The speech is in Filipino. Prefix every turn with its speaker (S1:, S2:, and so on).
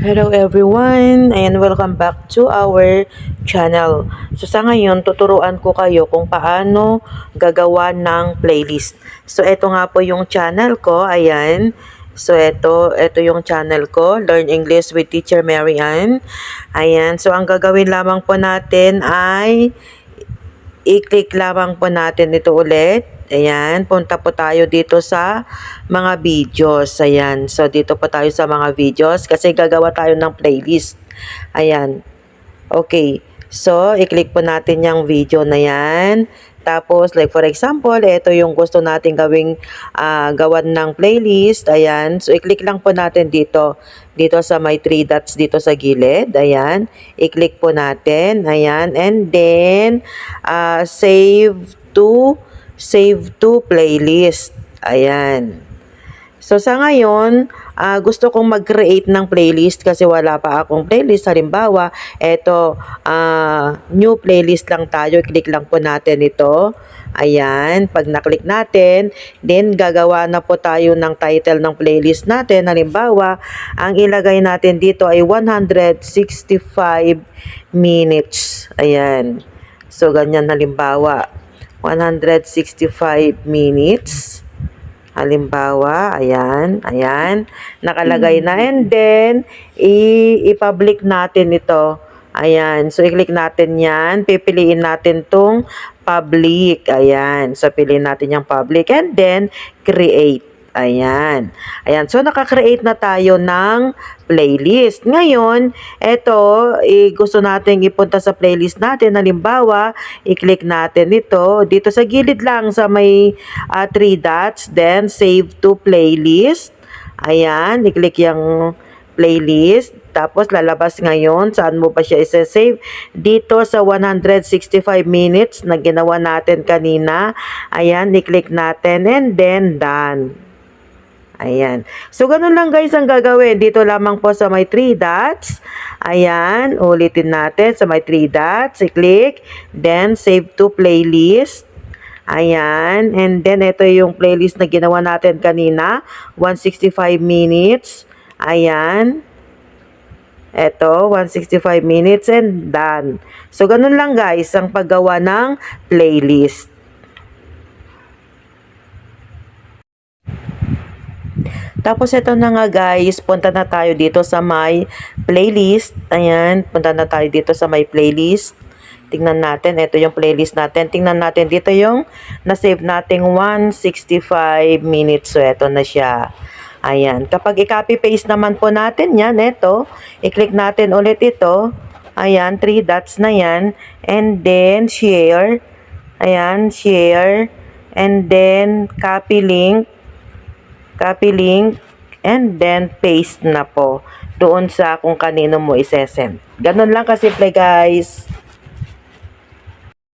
S1: Hello everyone and welcome back to our channel. So sa ngayon, tuturuan ko kayo kung paano gagawa ng playlist. So ito nga po yung channel ko, ayan. So ito yung channel ko, Learn English with Teacher Mary Ann. Ayan, so ang gagawin lamang po natin ay i-click lamang po natin ito ulit. Ayan, punta po tayo dito sa mga videos. Ayan, so dito po tayo sa mga videos kasi gagawa tayo ng playlist. Ayan, okay. So, i-click po natin yung video na yan. Tapos, like for example, ito yung gusto natin gawan ng playlist. Ayan, so i-click lang po natin dito. Dito sa may 3 dots dito sa gilid. Ayan, i-click po natin. Ayan, and then, save to playlist. Ayan. So sa ngayon, gusto kong mag-create ng playlist kasi wala pa akong playlist. Halimbawa, eto, new playlist lang tayo. Click lang po natin ito. Ayan, pag na-click natin, then gagawa na po tayo ng title ng playlist natin. Halimbawa, ang ilagay natin dito ay 165 minutes. Ayan. So ganyan halimbawa. 165 minutes. Halimbawa, ayan, nakalagay na, and then, i-public natin ito. Ayan, so i-click natin yan, pipiliin natin tong public, ayan, so piliin natin yung public, and then, create. Ayan. So naka-create na tayo ng playlist. Ngayon, ito, gusto natin ipunta sa playlist natin. Halimbawa, i-click natin ito. Dito sa gilid lang sa may 3 dots. Then, save to playlist. Ayan, i-click yung playlist. Tapos, lalabas ngayon. Saan mo pa siya isa-save? Dito sa 165 minutes na ginawa natin kanina. Ayan, i-click natin and then done. Ayan. So, ganun lang guys ang gagawin. Dito lamang po sa may 3 dots. Ayan. Ulitin natin sa may 3 dots. I-click. Then, save to playlist. Ayan. And then, ito yung playlist na ginawa natin kanina. 165 minutes. Ayan. Ito, 165 minutes and done. So, ganun lang guys ang paggawa ng playlist. Tapos ito na nga guys, punta na tayo dito sa my playlist. Ayan, punta na tayo dito sa my playlist. Tingnan natin, ito yung playlist natin. Tingnan natin dito yung na-save nating 165 minutes. So ito na siya. Ayan, kapag i-copy paste naman po natin yan, ito, i-click natin ulit ito. Ayan, 3 dots na yan. And then share. Ayan, share. And then copy link, and then paste na po doon sa kung kanino mo isesend. Ganun lang kasimple guys.